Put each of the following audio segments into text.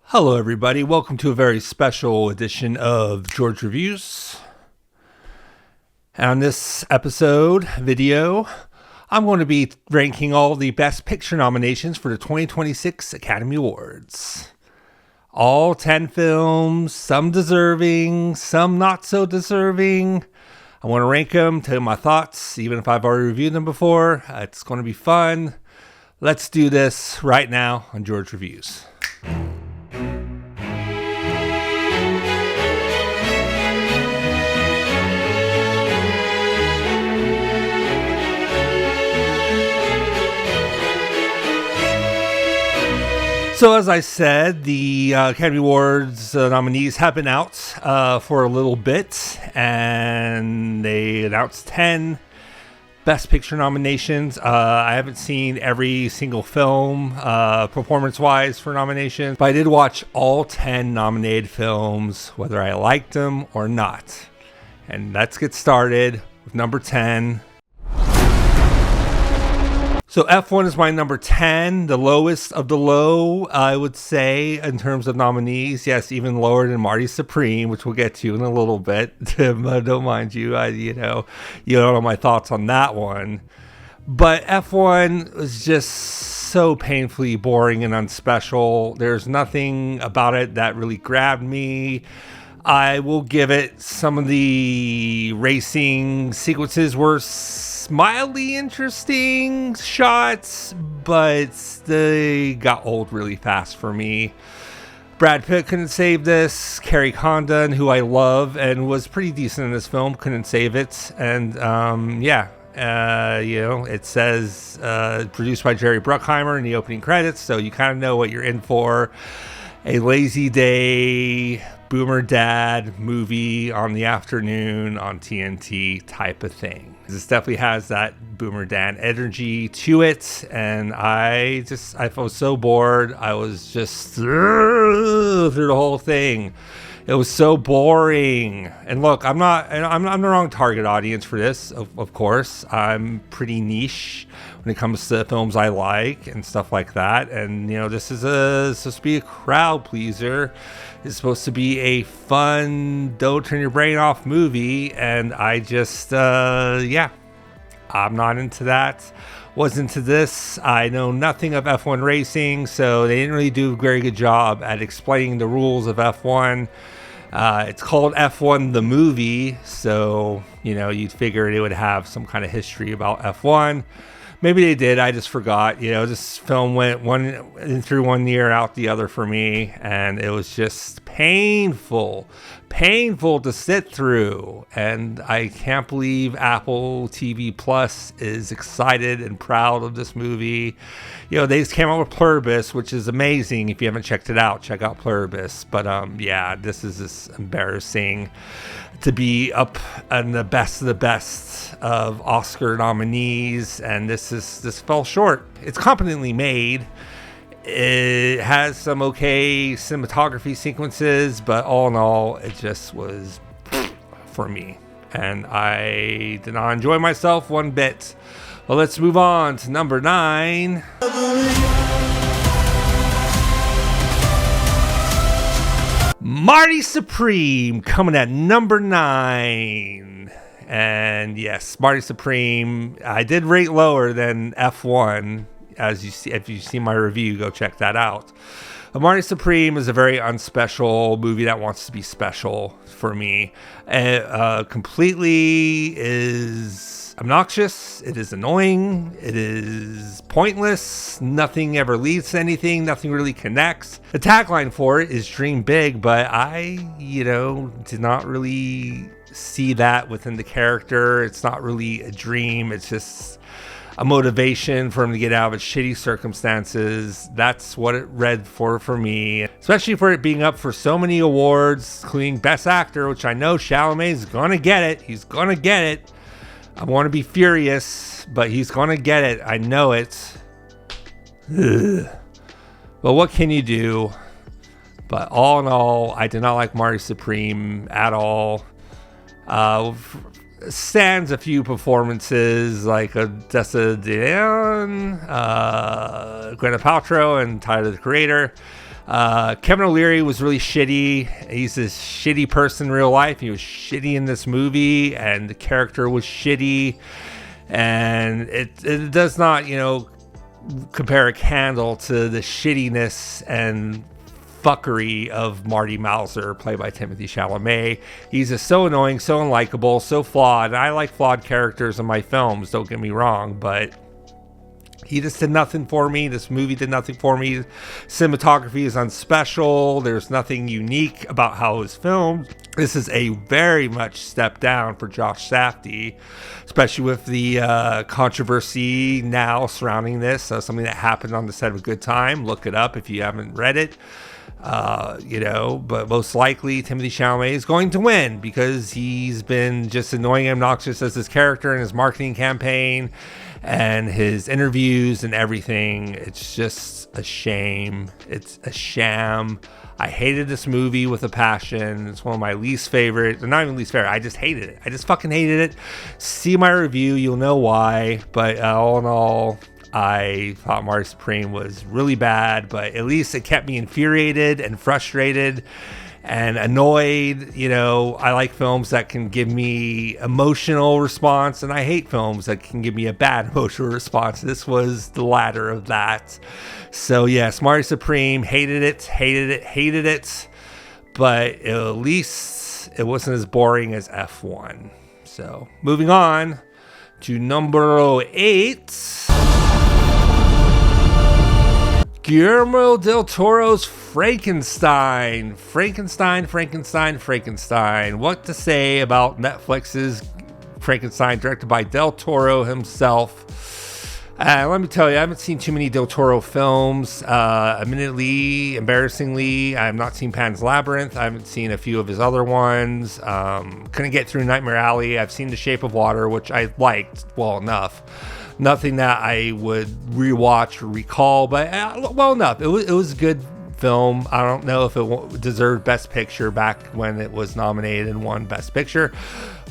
Hello everybody, welcome to a very special edition of George Reviews. On this video, I'm going to be ranking all the Best Picture nominations for the 2026 Academy Awards. All 10 films, some deserving, some not so deserving. I want to rank them, tell you my thoughts, even if I've already reviewed them before. It's going to be fun. Let's do this right now on George Reviews. So as I said, the Academy Awards nominees have been out for a little bit, and they announced 10 Best Picture nominations. I haven't seen every single film performance-wise for nominations, but I did watch all 10 nominated films, whether I liked them or not. And let's get started with number 10. So F1 is my number 10, the lowest of the low, I would say, in terms of nominees. Yes, even lower than Marty Supreme, which we'll get to in a little bit. Don't mind you, you don't know my thoughts on that one. But F1 was just so painfully boring and unspecial. There's nothing about it that really grabbed me. I will give it, some of the racing sequences were mildly interesting shots, but they got old really fast for me. Brad Pitt couldn't save this. Carrie Condon, who I love and was pretty decent in this film, couldn't save it. And it says produced by Jerry Bruckheimer in the opening credits, so you kind of know what you're in for. A lazy day boomer dad movie on the afternoon on TNT type of thing. This definitely has that boomer dad energy to it, and I was so bored. I was just through the whole thing. It was so boring. And look, I'm the wrong target audience for this, of course. I'm pretty niche when it comes to films I like and stuff like that. And, this is supposed to be a crowd pleaser. It's supposed to be a fun, don't turn your brain off movie. And I just, I'm not into that. Was into this. I know nothing of F1 racing, so they didn't really do a very good job at explaining the rules of F1. It's called F1 the movie, so you'd figure it would have some kind of history about F1. Maybe they did. I just forgot. This film went through one year out the other for me, and it was just painful to sit through. And I can't believe Apple TV Plus is excited and proud of this movie. They just came out with Pluribus, which is amazing. If you haven't checked it out, check out Pluribus. But this is just embarrassing to be up in the best of the best of Oscar nominees, and this fell short. It's competently made. It has some okay cinematography sequences, but all in all, it just was for me, and I did not enjoy myself one bit. Well, let's move on to number 9. Marty Supreme coming at number 9. And yes, Marty Supreme, I did rate lower than F1. As you see, if you've seen my review, go check that out. But Marty Supreme is a very unspecial movie that wants to be special for me. Completely is obnoxious. It is annoying. It is pointless. Nothing ever leads to anything. Nothing really connects. The tagline for it is "Dream Big," but I, did not really see that within the character. It's not really a dream. It's just a motivation for him to get out of his shitty circumstances. That's what it read for me, especially for it being up for so many awards, including Best Actor, which I know Chalamet is gonna get it. He's gonna get it. I want to be furious, but he's gonna get it. I know it. Ugh. But what can you do? But all in all, I did not like Marty Supreme at all. Sans a few performances like Odessa Dion, Gwyneth Paltrow, and Tyler the Creator. Kevin O'Leary was really shitty. He's a shitty person in real life. He was shitty in this movie, and the character was shitty. And it does not, compare a candle to the shittiness and fuckery of Marty Mauser, played by Timothée Chalamet. He's just so annoying, so unlikable, so flawed. And I like flawed characters in my films, don't get me wrong, but he just did nothing for me. This movie did nothing for me. Cinematography is unspecial. There's nothing unique about how it was filmed. This is a very much step down for Josh Safdie, especially with the controversy now surrounding this. Something that happened on the set of A Good Time. Look it up if you haven't read it. But most likely Timothée Chalamet is going to win because he's been just annoying and obnoxious as his character in his marketing campaign and his interviews and everything. It's just a shame. It's a sham. I hated this movie with a passion. It's one of my least favorite. Not even least favorite. I just hated it. I just fucking hated it. See my review. You'll know why. But all in all, I thought Marty Supreme was really bad, but at least it kept me infuriated and frustrated and annoyed. I like films that can give me emotional response, and I hate films that can give me a bad emotional response. This was the latter of that. So yes, Marty Supreme, hated it, but at least it wasn't as boring as F1. So moving on to number 8. Guillermo del Toro's Frankenstein. What to say about Netflix's Frankenstein, directed by Del Toro himself? Let me tell you, I haven't seen too many Del Toro films. Admittedly, embarrassingly, I have not seen Pan's Labyrinth. I haven't seen a few of his other ones. Couldn't get through Nightmare Alley. I've seen The Shape of Water, which I liked well enough. Nothing that I would rewatch or recall, but well enough. It was a good film. I don't know if it deserved Best Picture back when it was nominated and won Best Picture.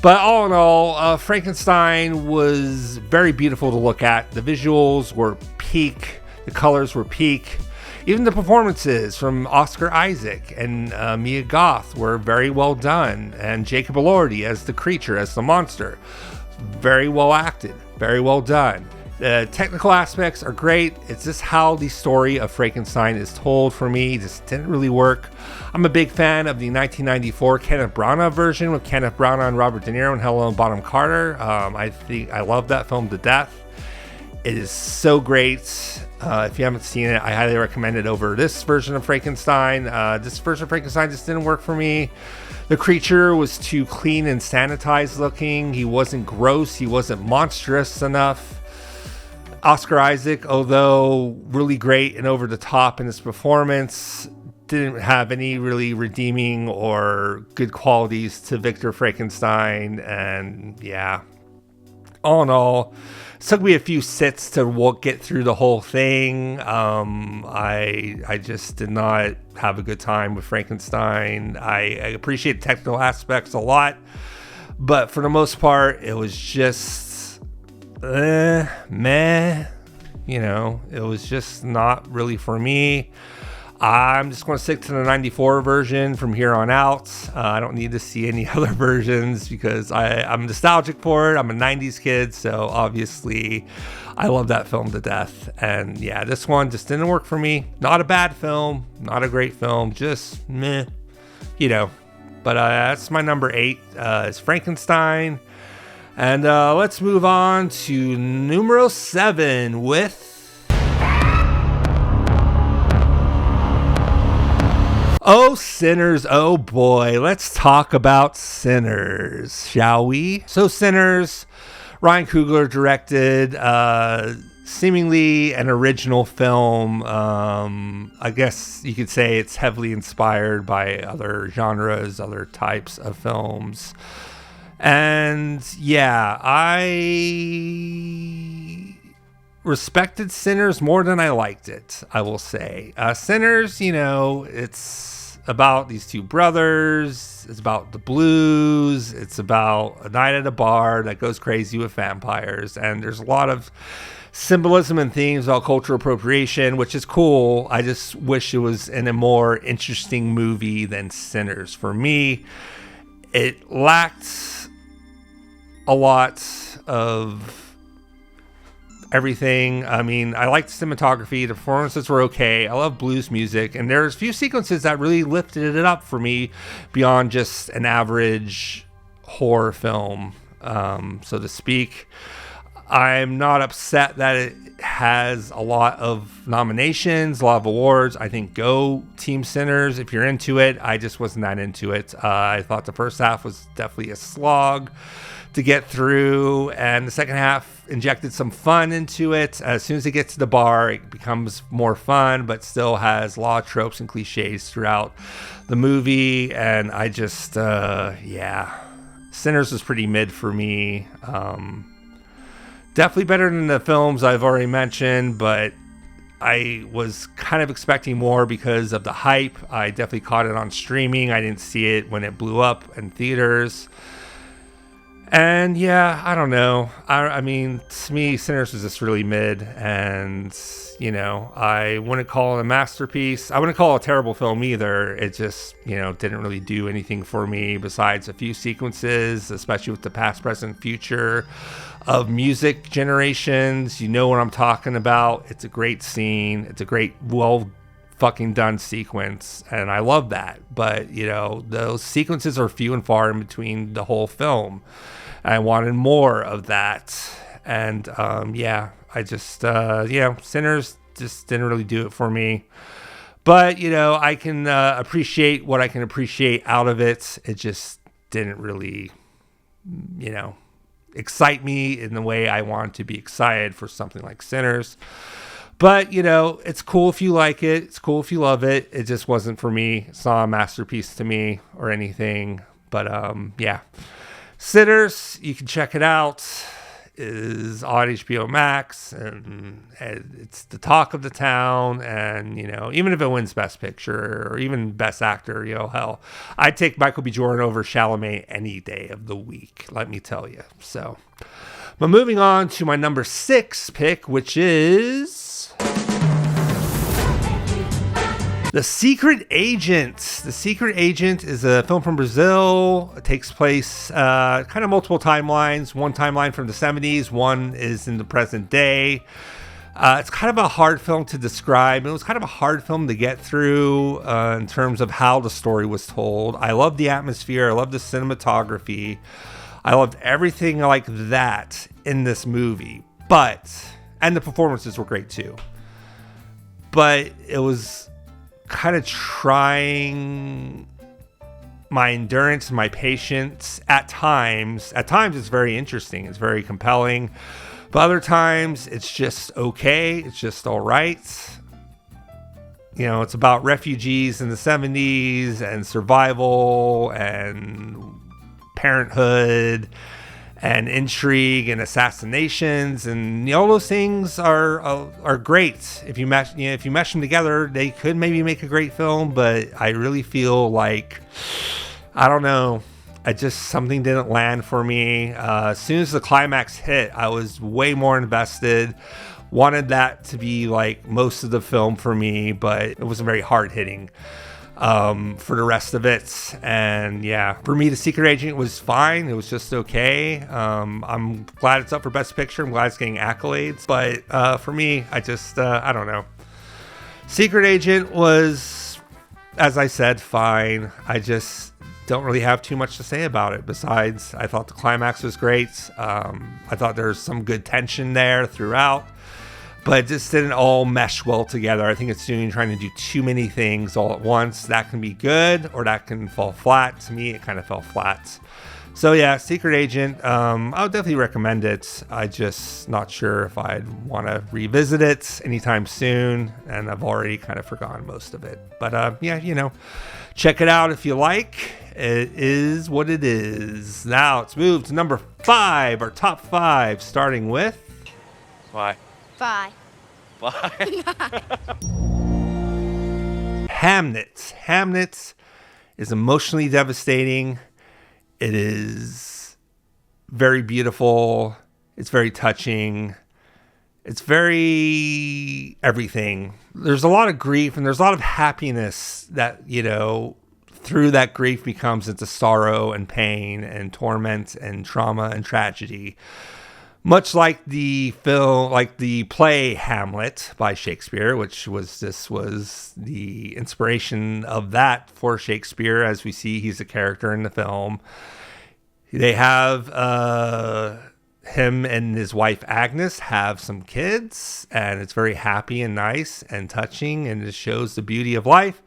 But all in all, Frankenstein was very beautiful to look at. The visuals were peak. The colors were peak. Even the performances from Oscar Isaac and Mia Goth were very well done. And Jacob Elordi as the creature, as the monster. Very well acted. Very well done. The technical aspects are great. It's just how the story of Frankenstein is told for me. It just didn't really work. I'm a big fan of the 1994 Kenneth Branagh version with Kenneth Branagh and Robert De Niro and Helena Bonham Carter. I love that film to death. It is so great. If you haven't seen it, I highly recommend it over this version of Frankenstein. This version of Frankenstein just didn't work for me. The creature was too clean and sanitized looking. He wasn't gross. He wasn't monstrous enough. Oscar Isaac, although really great and over the top in his performance, didn't have any really redeeming or good qualities to Victor Frankenstein. And yeah, all in all, it took me a few sits to get through the whole thing. I just did not have a good time with Frankenstein. I appreciate the technical aspects a lot, but for the most part, it was just meh. It was just not really for me. I'm just going to stick to the 94 version from here on out. I don't need to see any other versions because I'm nostalgic for it. I'm a 90s kid, so obviously I love that film to death. And yeah, this one just didn't work for me. Not a bad film, not a great film, just meh, But that's my number 8, is Frankenstein. And let's move on to numero 7 with... Oh, Sinners. Oh, boy. Let's talk about Sinners, shall we? So, Sinners, Ryan Coogler directed, seemingly an original film. I guess you could say it's heavily inspired by other genres, other types of films. And, yeah, I respected Sinners more than I liked it, I will say. Sinners, it's about these two brothers. It's about the blues. It's about a night at a bar that goes crazy with vampires. And there's a lot of symbolism and themes about cultural appropriation, which is cool. I just wish it was in a more interesting movie than Sinners. For me, it lacked a lot of everything. I mean, I liked the cinematography. The performances were okay. I love blues music. And there's a few sequences that really lifted it up for me beyond just an average horror film, so to speak. I'm not upset that it has a lot of nominations, a lot of awards. I think go Team Sinners if you're into it. I just wasn't that into it. I thought the first half was definitely a slog to get through, and the second half injected some fun into it. As soon as it gets to the bar, it becomes more fun, but still has a lot of tropes and cliches throughout the movie. And I just, Sinners was pretty mid for me. Definitely better than the films I've already mentioned, but I was kind of expecting more because of the hype. I definitely caught it on streaming. I didn't see it when it blew up in theaters. And yeah, I don't know. I mean, to me, Sinners was just really mid. And, you know, I wouldn't call it a masterpiece. I wouldn't call it a terrible film either. It just, you know, didn't really do anything for me besides a few sequences, especially with the past, present, future of music generations. You know what I'm talking about. It's a great scene. It's a great, well fucking done sequence. And I love that. But, you know, those sequences are few and far in between the whole film. I wanted more of that. And, I just, Sinners just didn't really do it for me. But, you know, I can appreciate what I can appreciate out of it. It just didn't really, you know, excite me in the way I want to be excited for something like Sinners. But, you know, it's cool if you like it. It's cool if you love it. It just wasn't for me. It's not a masterpiece to me or anything. But, Sinners, you can check it out. It is on HBO Max, and it's the talk of the town. And, you know, even if it wins Best Picture or even Best Actor, you know, hell, I'd take Michael B. Jordan over Chalamet any day of the week, let me tell you. So, but moving on to my number 6 pick, which is The Secret Agent. The Secret Agent is a film from Brazil. It takes place kind of multiple timelines. One timeline from the 70s, one is in the present day. It's kind of a hard film to describe. It was kind of a hard film to get through in terms of how the story was told. I love the atmosphere. I love the cinematography. I loved everything like that in this movie. And the performances were great too. But it was kind of trying my endurance, my patience at times. At times it's very interesting. It's very compelling. But other times it's just okay. It's just all right. You know, it's about refugees in the 70s and survival and parenthood and intrigue and assassinations, and all those things are great. If you mesh them together, they could maybe make a great film. But I really feel like, I don't know, something didn't land for me. As soon as the climax hit, I was way more invested. Wanted that to be like most of the film for me, but it wasn't very hard hitting for the rest of it. And yeah, for me, The Secret Agent was fine. It was just okay. I'm glad it's up for Best Picture. I'm glad it's getting accolades. But for me, I don't know. Secret Agent was, as I said, fine. I just don't really have too much to say about it. Besides, I thought the climax was great. I thought there was some good tension there throughout. But it just didn't all mesh well together. I think it's trying to do too many things all at once. That can be good, or that can fall flat. To me, it kind of fell flat. So yeah, Secret Agent, I would definitely recommend it. I'm just not sure if I'd want to revisit it anytime soon. And I've already kind of forgotten most of it. But check it out if you like. It is what it is. Now let's move to number 5, our top 5, starting with... Why? Bye. Hamnet. Hamnet is emotionally devastating. It is very beautiful. It's very touching. It's very everything. There's a lot of grief and there's a lot of happiness that, through that grief becomes into sorrow and pain and torment and trauma and tragedy. Much like the play Hamlet by Shakespeare, this was the inspiration of that for Shakespeare. As we see, he's a character in the film. They have him and his wife Agnes have some kids, and it's very happy and nice and touching, and it shows the beauty of life.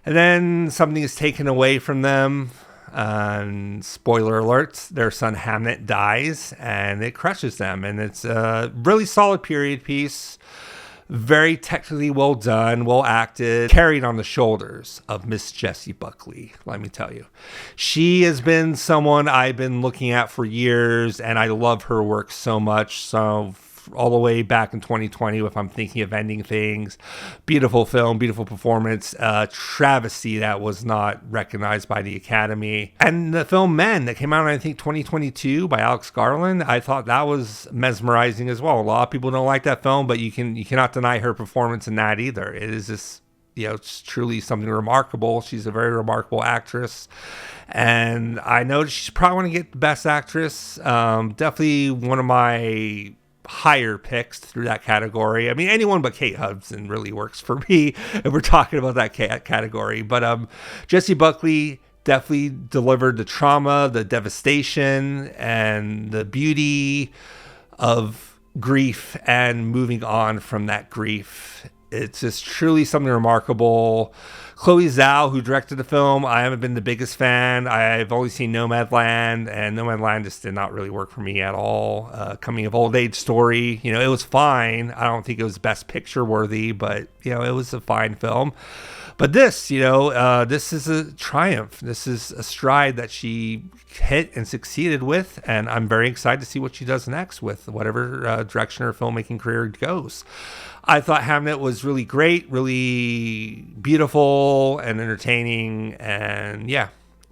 And then something is taken away from them. And spoiler alert, their son Hamnet dies, and it crushes them. And it's a really solid period piece, very technically well done, well acted, carried on the shoulders of Miss Jessie Buckley, let me tell you. She has been someone I've been looking at for years, and I love her work so much. So all the way back in 2020, if I'm thinking of ending things, beautiful film, beautiful performance, travesty that was not recognized by the Academy. And the film Men that came out in, I think, 2022 by Alex Garland, I thought that was mesmerizing as well. A lot of people don't like that film, but you cannot deny her performance in that either. It is just, it's truly something remarkable. She's a very remarkable actress. And I know she's probably going to get the Best Actress. Definitely one of my higher picks through that category. I mean, anyone but Kate Hudson really works for me if we're talking about that category. But Jessie Buckley definitely delivered the trauma, the devastation, and the beauty of grief and moving on from that grief. It's just truly something remarkable. Chloe Zhao, who directed the film, I haven't been the biggest fan. I've only seen Nomadland, and Nomadland just did not really work for me at all. Coming of old age story, it was fine. I don't think it was Best Picture worthy, but it was a fine film. But this, this is a triumph. This is a stride that she hit and succeeded with, and I'm very excited to see what she does next with whatever direction her filmmaking career goes. I thought Hamnet was really great, really beautiful and entertaining, and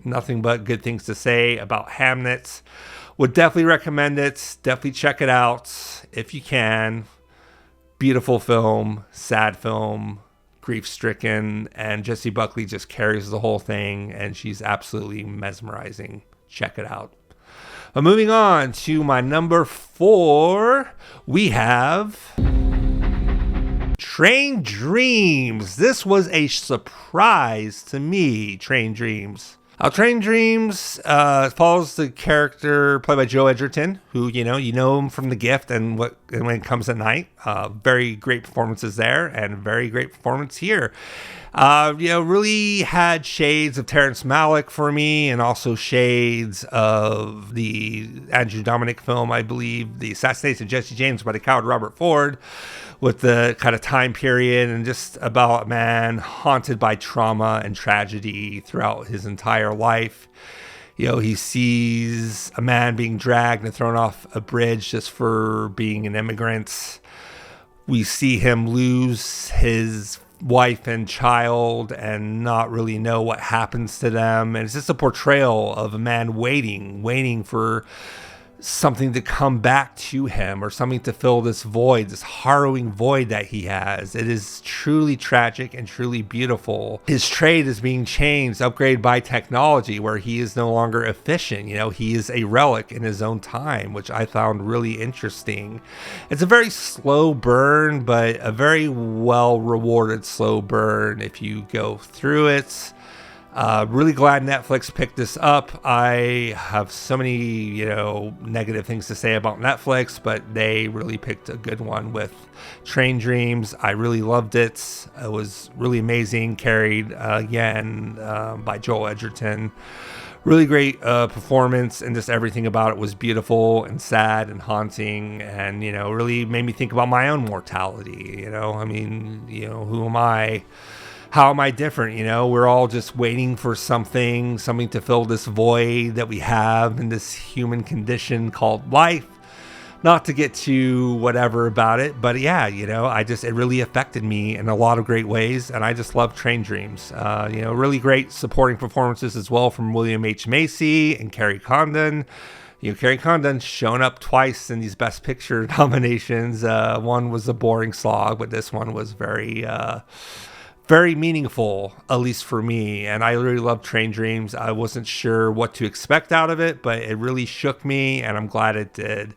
nothing but good things to say about Hamnet. Would definitely recommend it. Definitely check it out if you can. Beautiful film, sad film, grief-stricken, and Jessie Buckley just carries the whole thing, and she's absolutely mesmerizing. Check it out. But moving on to my number 4, we have Train Dreams. This was a surprise to me, Train Dreams. Train Dreams follows the character played by Joe Edgerton, who, you know him from The Gift and When It Comes at Night. Very great performances there, and very great performance here. Really had shades of Terrence Malick for me, and also shades of the Andrew Dominik film, I believe, The Assassination of Jesse James by the coward Robert Ford, with the kind of time period and just about a man haunted by trauma and tragedy throughout his entire life. He sees a man being dragged and thrown off a bridge just for being an immigrant. We see him lose his wife and child and not really know what happens to them. And it's just a portrayal of a man waiting for something to come back to him, or something to fill this void, this harrowing void that he has. It is truly tragic and truly beautiful. His trade is being changed, upgraded by technology, where he is no longer efficient. He is a relic in his own time, which I found really interesting. It's a very slow burn, but a very well rewarded slow burn if you go through it. Really glad Netflix picked this up. I have so many, negative things to say about Netflix, but they really picked a good one with Train Dreams. I really loved it. It was really amazing. Carried again by Joel Edgerton. Really great performance, and just everything about it was beautiful and sad and haunting, and really made me think about my own mortality. Who am I? How am I different? We're all just waiting for something to fill this void that we have in this human condition called life. Not to get too whatever about it, but it really affected me in a lot of great ways, and I just love Train Dreams. Really great supporting performances as well from William H. Macy and Carrie Condon. Kerry Condon shown up twice in these Best Picture nominations. One was a boring slog, but this one was very meaningful, at least for me. And I really loved Train Dreams. I wasn't sure what to expect out of it, but it really shook me, and I'm glad it did,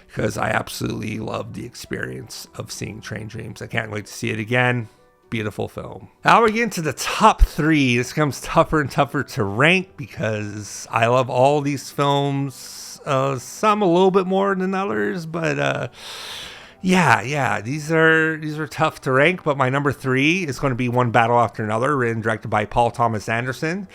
because I absolutely loved the experience of seeing Train Dreams. I can't wait to see it again. Beautiful film. Now we're getting to the top 3. This becomes tougher and tougher to rank because I love all these films. Some a little bit more than others, but yeah, these are tough to rank. But my number 3 is going to be One Battle After Another, written and directed by Paul Thomas Anderson.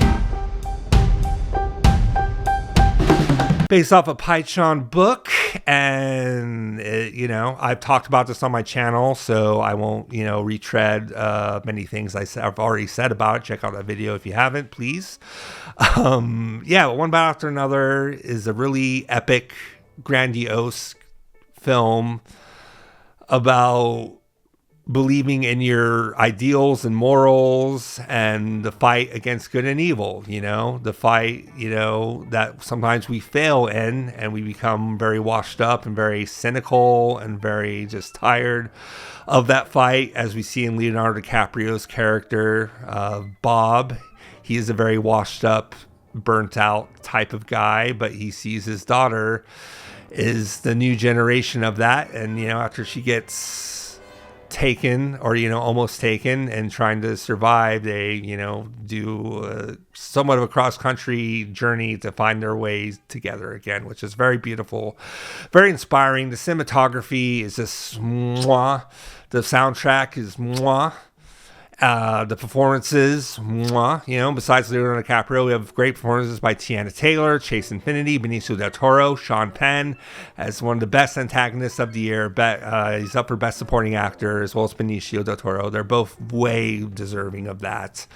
Based off a Python book, and I've talked about this on my channel, so I won't retread many things I've already said about it. Check out that video if you haven't, please. One Battle After Another is a really epic, grandiose film about believing in your ideals and morals and the fight against good and evil, the fight, that sometimes we fail in, and we become very washed up and very cynical and very just tired of that fight, as we see in Leonardo DiCaprio's character, Bob. He is a very washed up, burnt out type of guy, but he sees his daughter is the new generation of that. And, after she gets taken, or almost taken, and trying to survive, they do somewhat of a cross-country journey to find their way together again, which is very beautiful, very inspiring. The cinematography is just mwah. The soundtrack is mwah. The performances, mwah. Besides Leonardo DiCaprio, we have great performances by Tiana Taylor, Chase Infinity, Benicio del Toro, Sean Penn as one of the best antagonists of the year. He's up for Best Supporting Actor, as well as Benicio del Toro. They're both way deserving of that.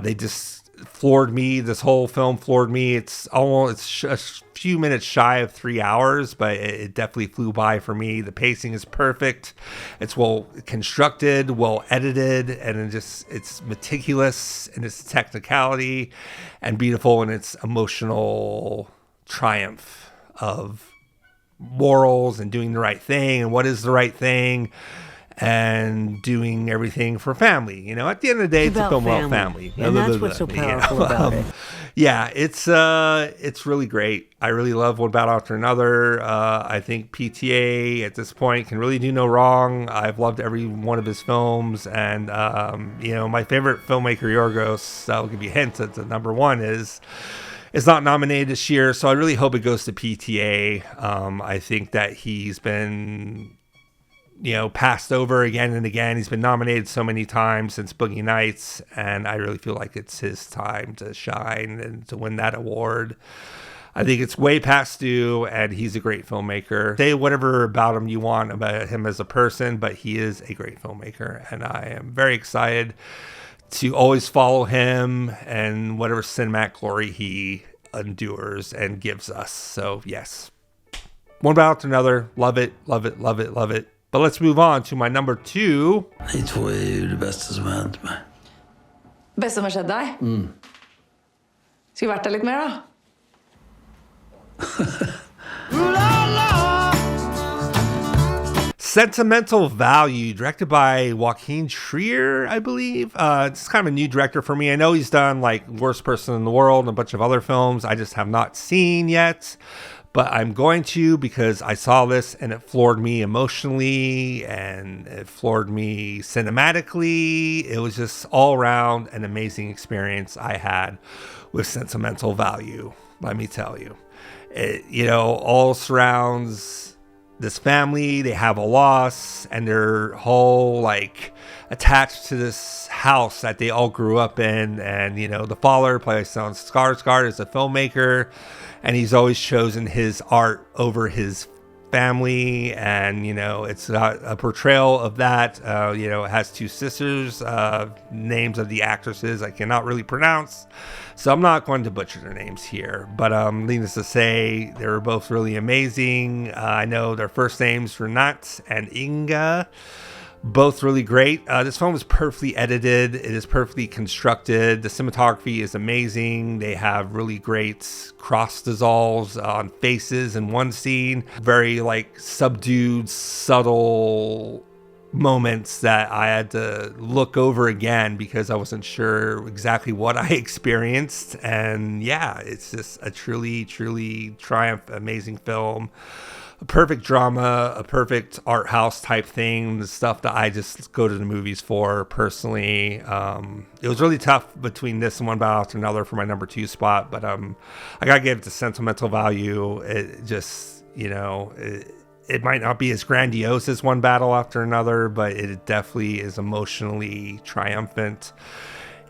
They just floored me. This whole film floored me. It's a few minutes shy of 3 hours, but it definitely flew by for me. The pacing is perfect. It's well constructed, well edited, and it's meticulous in its technicality, and beautiful in its emotional triumph of morals and doing the right thing and what is the right thing, and doing everything for family. At the end of the day, it's a film about family. And that's what's so powerful about it. Yeah, it's really great. I really love One Battle After Another. I think PTA at this point can really do no wrong. I've loved every one of his films, and my favorite filmmaker, Yorgos, I'll give you a hint that the number 1 is not nominated this year, so I really hope it goes to PTA. I think that he's been passed over again and again. He's been nominated so many times since Boogie Nights, and I really feel like it's his time to shine and to win that award. I think it's way past due, and he's a great filmmaker. Say whatever about him you want about him as a person, but he is a great filmmaker, and I am very excited to always follow him and whatever cinematic glory he endures and gives us. So yes, One Battle After Another, love it, love it, love it, love it. But let's move on to my number 2. De två är ju det bästa som har hänt mig. Bästa som har skett dig? Ska vi värta lite mer då? Sentimental Value, directed by Joaquin Trier, I believe. It's kind of a new director for me. I know he's done like Worst Person in the World and a bunch of other films I just have not seen yet. But I'm going to, because I saw this and it floored me emotionally and it floored me cinematically. It was just all around an amazing experience I had with Sentimental Value, let me tell you. It, all surrounds this family. They have a loss, and they're whole attached to this house that they all grew up in. And, the father, played by Stellan Skarsgård, is a filmmaker, and he's always chosen his art over his family. And, it's a portrayal of that. It has 2 sisters, names of the actresses I cannot really pronounce, so I'm not going to butcher their names here. But needless to say, they were both really amazing. I know their first names were Nat and Inga, Both really great. This film is perfectly edited. It is perfectly constructed. The cinematography is amazing. They have really great cross dissolves on faces in one scene. Very like subdued, subtle moments that I had to look over again because I wasn't sure exactly what I experienced. And yeah, it's just a truly, truly amazing film. A perfect drama, a perfect art house type thing, the stuff that I just go to the movies for personally. It was really tough between this and One Battle After Another for my number 2 spot, but I gotta give it the sentimental value. It just, it might not be as grandiose as One Battle After Another, but it definitely is emotionally triumphant.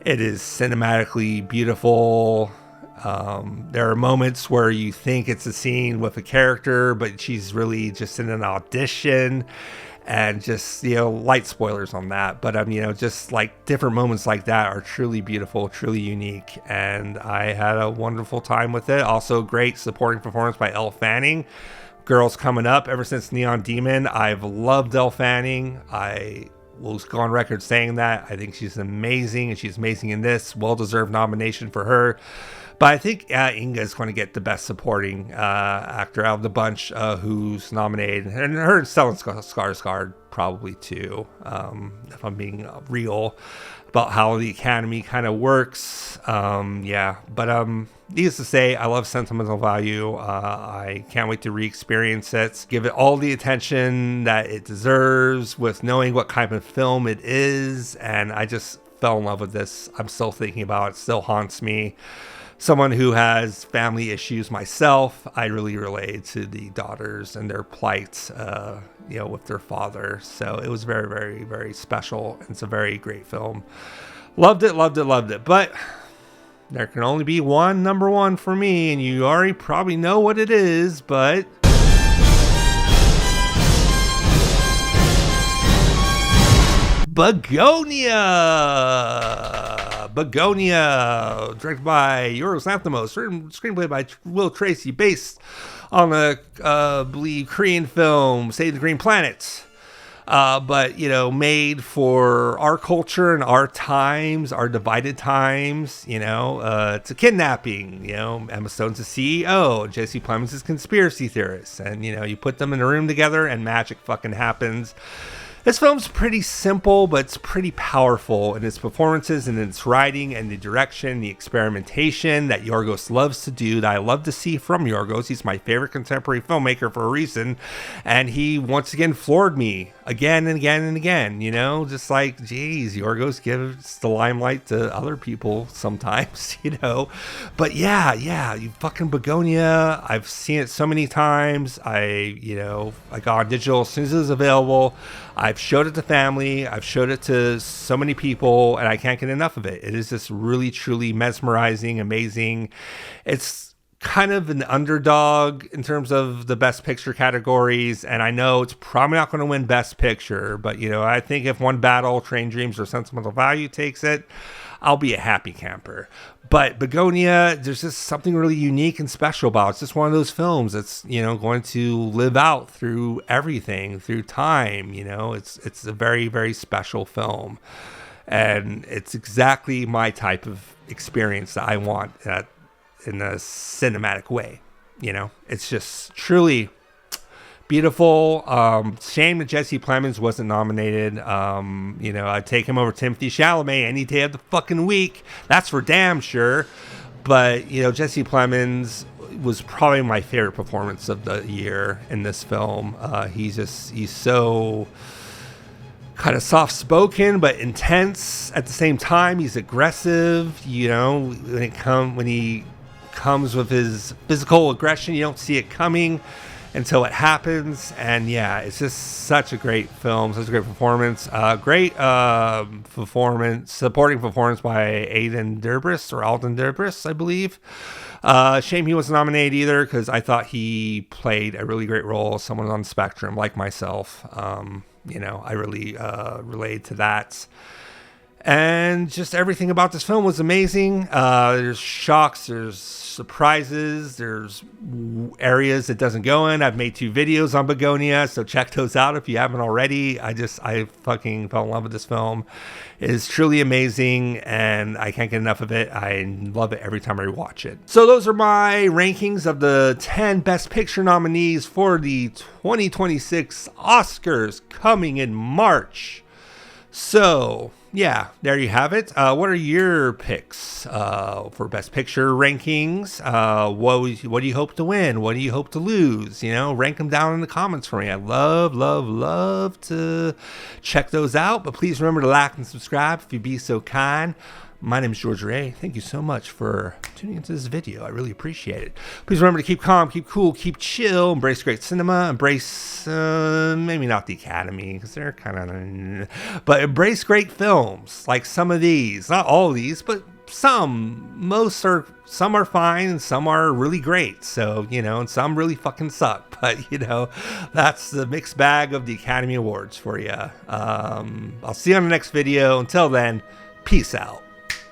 It is cinematically beautiful. There are moments where you think it's a scene with a character, but she's really just in an audition, and just, light spoilers on that. But, just like different moments like that are truly beautiful, truly unique. And I had a wonderful time with it. Also, great supporting performance by Elle Fanning. Girls coming up ever since Neon Demon. I've loved Elle Fanning. I will go on record saying that. I think she's amazing, and she's amazing in this. Well-deserved nomination for her. But I think Inga is going to get the best supporting actor out of the bunch who's nominated. And her and Stellan Skarsgård probably too, if I'm being real about how the Academy kind of works. But needless to say, I love sentimental value. I can't wait to re-experience it. Give it all the attention that it deserves with knowing what kind of film it is. And I just fell in love with this. I'm still thinking about it. Still haunts me. Someone who has family issues myself, I really relate to the daughters and their plight, with their father. So it was very, very, very special. It's a very great film. Loved it. But there can only be one number 1 for me, and you already probably know what it is, but Begonia, directed by Yorgos Lanthimos, written screenplay by Will Tracy, based on the believe Korean film Save the Green Planet, but made for our culture and our times, our divided times. It's a kidnapping. Emma Stone's a CEO, Jesse Plemons is a conspiracy theorist, and you put them in a room together and magic fucking happens. This film's pretty simple, but it's pretty powerful in its performances and its writing and the direction, the experimentation that Yorgos loves to do, that I love to see from Yorgos. He's my favorite contemporary filmmaker for a reason, and he once again floored me again and again and again, just like, geez, Yorgos gives the limelight to other people sometimes, But yeah, you fucking Begonia. I've seen it so many times. I got on digital as soon as it was available. I've showed it to family. I've showed it to so many people, and I can't get enough of it. It is just really, truly mesmerizing, amazing. It's kind of an underdog in terms of the Best Picture categories, and I know it's probably not going to win Best Picture, but, I think if One Battle, Train Dreams, or Sentimental Value takes it, I'll be a happy camper. But Begonia, there's just something really unique and special about it. It's just one of those films that's, going to live out through everything, through time. It's a very, very special film. And it's exactly my type of experience that I want in a cinematic way. It's just truly beautiful. Shame that Jesse Plemons wasn't nominated. I'd take him over Timothy Chalamet any day of the fucking week. That's for damn sure. But, Jesse Plemons was probably my favorite performance of the year in this film. He's so kind of soft-spoken but intense at the same time. He's aggressive. When he comes with his physical aggression, you don't see it coming until it happens. And yeah, it's just such a great film, such a great performance. Supporting performance by Alden Derbris, I believe. Shame he wasn't nominated either, because I thought he played a really great role, someone on the spectrum like myself. I really relate to that. And just everything about this film was amazing. There's shocks, there's surprises, there's areas it doesn't go in. I've made 2 videos on Begonia, so check those out if you haven't already. I fucking fell in love with this film. It is truly amazing, and I can't get enough of it. I love it every time I watch it. So those are my rankings of the 10 Best Picture nominees for the 2026 Oscars coming in March. So, yeah, there you have it. What are your picks for Best Picture rankings? What do you hope to win? What do you hope to lose? You know, rank them down in the comments for me. I love to check those out. But please remember to like and subscribe if you'd be so kind. My name is George Ray. Thank you so much for tuning into this video. I really appreciate it. Please remember to keep calm, keep cool, keep chill, embrace great cinema, embrace, maybe not the Academy, because they're kind of, but embrace great films, like some of these. Not all of these, but some are fine and some are really great. So, you know, and some really fucking suck. But, you know, that's the mixed bag of the Academy Awards for you. I'll see you on the next video. Until then, peace out.